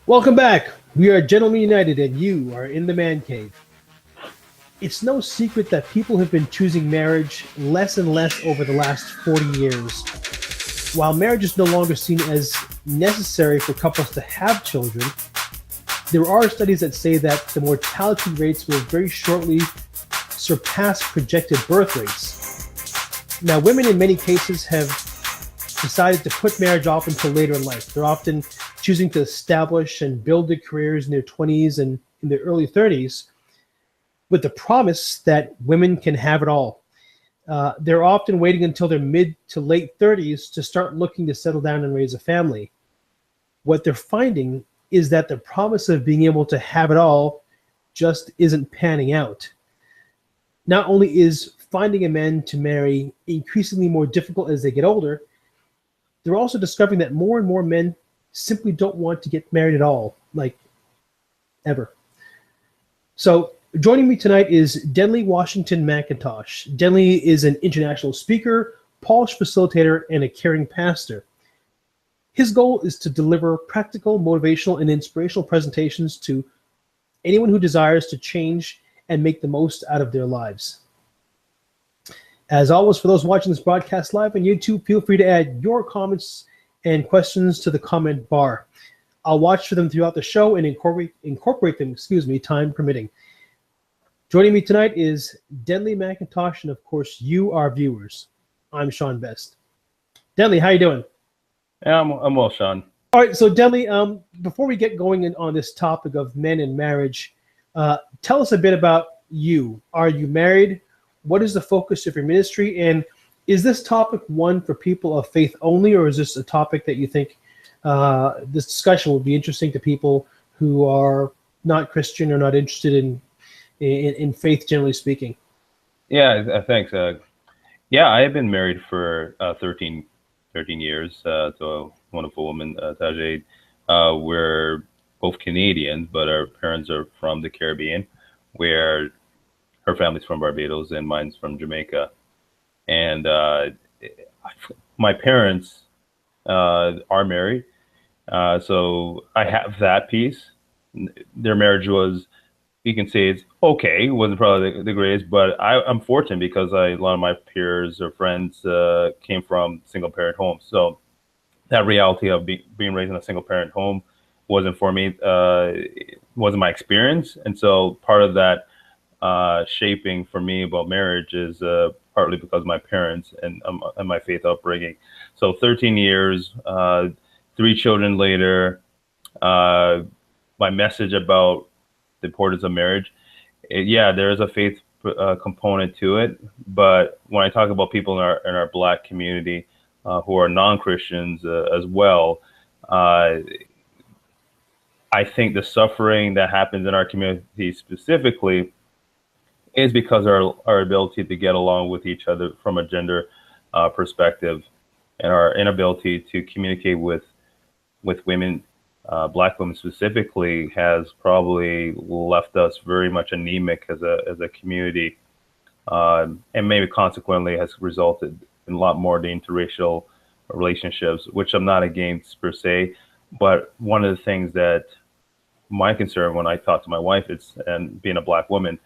Welcome back. We are Gentlemen United, and you are in the man cave. It's no secret that people have been choosing marriage less and less over the last 40 years. While marriage is no longer seen as necessary for couples to have children, there are studies that say that the mortality rates will very shortly surpass projected birth rates. Now, women in many cases have decided to put marriage off until later in life. They're often choosing to establish and build their careers in their 20s and in their early 30s with the promise that women can have it all. They're often waiting until their mid to late 30s to start looking to settle down and raise a family. What they're finding is that the promise of being able to have it all just isn't panning out. Not only is finding a man to marry increasingly more difficult as they get older, they're also discovering that more and more men simply don't want to get married at all, like ever. So joining me tonight is Denley Washington McIntosh. Denley is an international speaker, polished facilitator, and a caring pastor. His goal is to deliver practical, motivational, and inspirational presentations to anyone who desires to change and make the most out of their lives. As always, for those watching this broadcast live on YouTube, feel free to add your comments and questions to the comment bar. I'll watch for them throughout the show and incorporate them, time permitting. Joining me tonight is Denley McIntosh, and of course, you, our viewers. I'm Sean Best. Denley, how you doing? Yeah, I'm well, Sean. All right, so Denley, before we get going on this topic of men and marriage, tell us a bit about you. Are you married? What is the focus of your ministry? And is this topic one for people of faith only, or is this a topic that you think this discussion will be interesting to people who are not Christian or not interested in faith, generally speaking? Yeah, thanks. Yeah, I have been married for 13 years to a wonderful woman, Tajade. We're both Canadians, but our parents are from the Caribbean, where her family's from Barbados and mine's from Jamaica. And my parents are married, so I have that piece. Their marriage was, you can say it's okay. It wasn't probably the greatest, but I'm fortunate because a lot of my peers or friends came from single parent homes. So that reality of being raised in a single parent home wasn't for me. It wasn't my experience. And so part of that shaping for me about marriage is partly because of my parents and my faith upbringing. So 13 years, 3 children later, my message about the importance of marriage, there is a faith component to it. But when I talk about people in our Black community who are non-Christians as well, I think the suffering that happens in our community specifically is because our ability to get along with each other from a gender perspective, and our inability to communicate with women, Black women specifically, has probably left us very much anemic as a community, and maybe consequently has resulted in a lot more of the interracial relationships, which I'm not against per se. But one of the things that my concern when I talk to my wife is, and being a Black woman,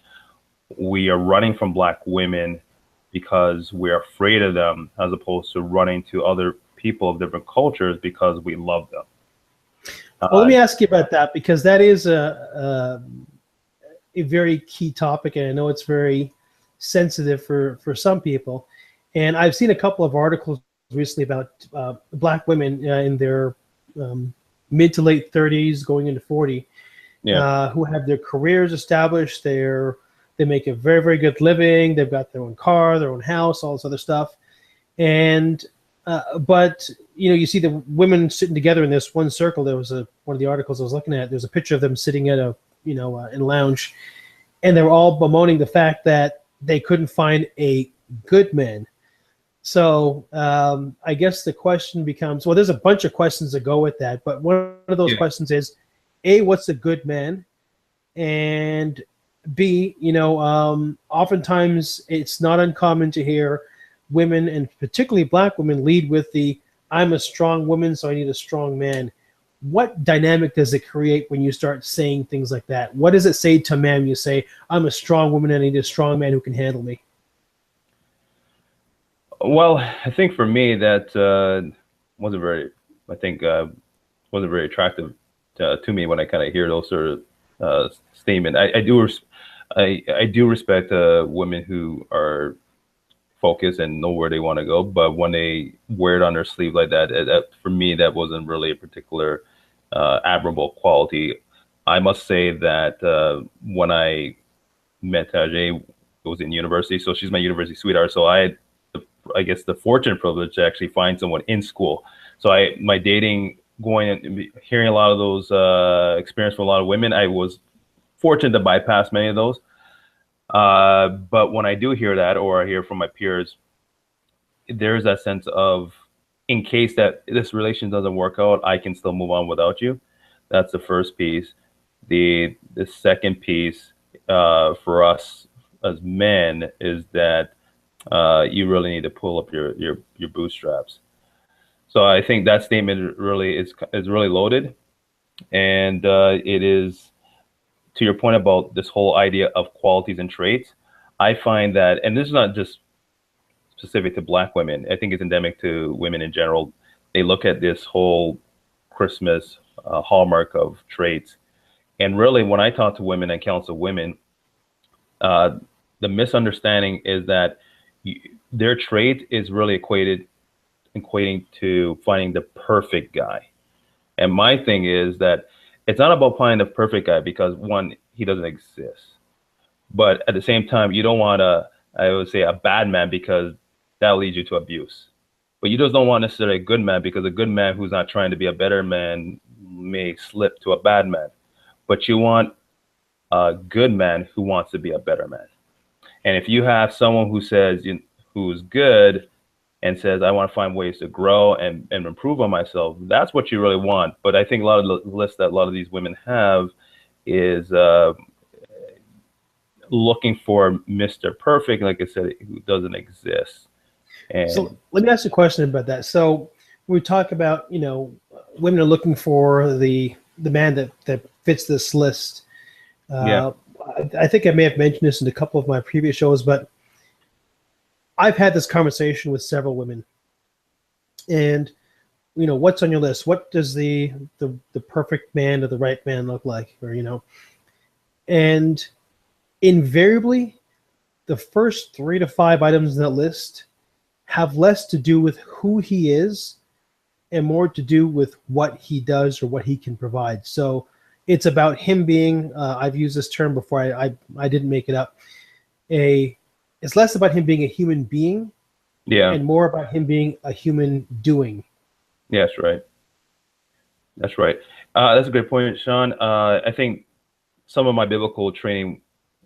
we are running from Black women because we're afraid of them, as opposed to running to other people of different cultures because we love them. Well, let me ask you about that, because that is a very key topic, and I know it's very sensitive for some people. And I've seen a couple of articles recently about Black women in their mid to late 30s, going into 40, who have their careers established. They make a very, very good living. They've got their own car, their own house, all this other stuff. And but you see the women sitting together in this one circle. There was one of the articles I was looking at. There's a picture of them sitting at in a lounge, and they were all bemoaning the fact that they couldn't find a good man. So I guess the question becomes, well, there's a bunch of questions that go with that, but one of those questions is, A, what's a good man? And B, oftentimes it's not uncommon to hear women, and particularly Black women, lead with the "I'm a strong woman, so I need a strong man." what dynamic does it create when you start saying things like that? What does it say to a man when you say, I'm a strong woman and I need a strong man who can handle me? Well, I think for me that wasn't very, I think wasn't very attractive to me when I kind of hear those sort of statement. I do respect women who are focused and know where they want to go, but when they wear it on their sleeve like that, for me that wasn't really a particular admirable quality. I must say that when I met Tajay, it was in university, so she's my university sweetheart. So I had, I guess, the fortune privilege to actually find someone in school. So my dating, going and hearing a lot of those experience from a lot of women, I was fortunate to bypass many of those. But when I do hear that, or I hear from my peers, there's that sense of, in case that this relation doesn't work out, I can still move on without you. That's the first piece. The second piece for us as men is that you really need to pull up your bootstraps. So I think that statement really is really loaded, and it is, to your point about this whole idea of qualities and traits. I find that, and this is not just specific to Black women. I think it's endemic to women in general. They look at this whole Christmas hallmark of traits, and really, when I talk to women and counsel women, uh, the misunderstanding is that their trait is really equating to finding the perfect guy. And my thing is that it's not about finding the perfect guy, because one, he doesn't exist. But at the same time, you don't want I would say, a bad man, because that leads you to abuse. But you just don't want necessarily a good man, because a good man who's not trying to be a better man may slip to a bad man. But you want a good man who wants to be a better man. And if you have someone who says, who's good and says, I want to find ways to grow and improve on myself, that's what you really want. But I think a lot of the lists that a lot of these women have is looking for Mr. Perfect, like I said, who doesn't exist. And So let me ask you a question about that. So we talk about, women are looking for the man that fits this list. yeah, Uh, I think I may have mentioned this in a couple of my previous shows, but I've had this conversation with several women, and what's on your list? What does the perfect man or the right man look like? Or and invariably, the first 3 to 5 items in that list have less to do with who he is and more to do with what he does or what he can provide. So it's about him being, I've used this term before, I didn't make it up. It's less about him being a human being yeah, and more about him being a human doing. yeah, that's right. That's right. That's a great point, Sean. I think some of my biblical training,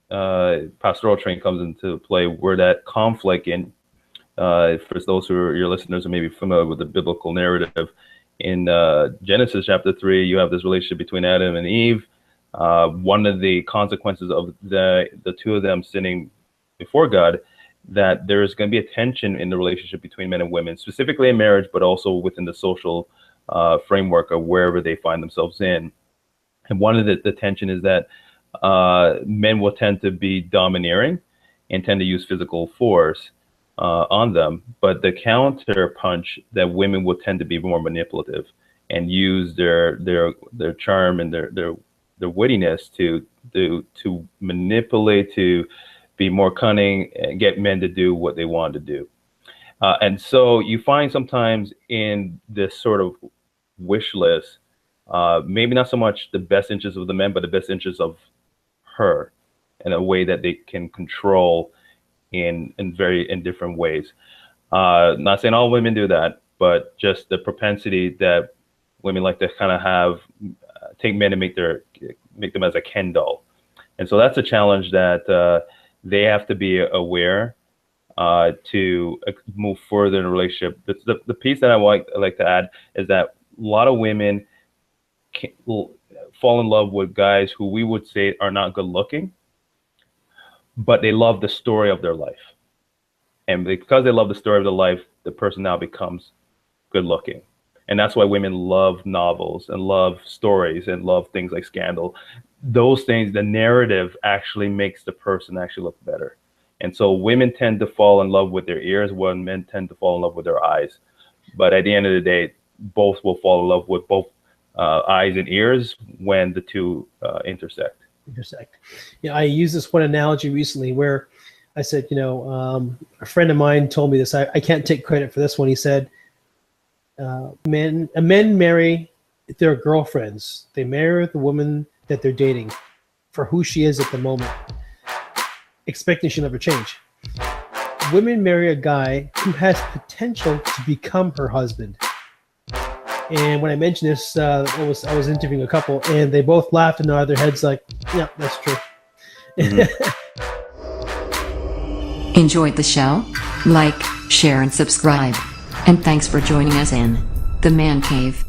pastoral training, comes into play where that conflict in, for those who are your listeners who may be familiar with the biblical narrative, in Genesis chapter 3, you have this relationship between Adam and Eve. One of the consequences of the two of them sinning before God, that there is going to be a tension in the relationship between men and women, specifically in marriage, but also within the social framework of wherever they find themselves in. And one of the tension is that men will tend to be domineering and tend to use physical force on them, but the counter punch, that women will tend to be more manipulative and use their charm and their wittiness to manipulate, to be more cunning and get men to do what they want to do. And so you find sometimes in this sort of wish list, maybe not so much the best interests of the men, but the best interests of her, in a way that they can control in different ways. Not saying all women do that, but just the propensity that women like to kind of have, take men and make them as a Ken doll. And so that's a challenge that they have to be aware to move further in a relationship. The piece that I like to add is that a lot of women fall in love with guys who we would say are not good looking, but they love the story of their life. And because they love the story of their life, the person now becomes good looking. And that's why women love novels and love stories and love things like Scandal. Those things, the narrative actually makes the person actually look better. And so women tend to fall in love with their ears when men tend to fall in love with their eyes. But at the end of the day, both will fall in love with both eyes and ears when the two intersect. Yeah, I used this one analogy recently where I said, a friend of mine told me this. I can't take credit for this one. He said, men marry their girlfriends. They marry the woman that they're dating for who she is at the moment, expecting she'll never change. Women marry a guy who has potential to become her husband. And when I mentioned this, I was interviewing a couple, and they both laughed and nodded their heads like, yeah, that's true. Enjoyed the show? Like, share, and subscribe. And thanks for joining us in The Man Cave.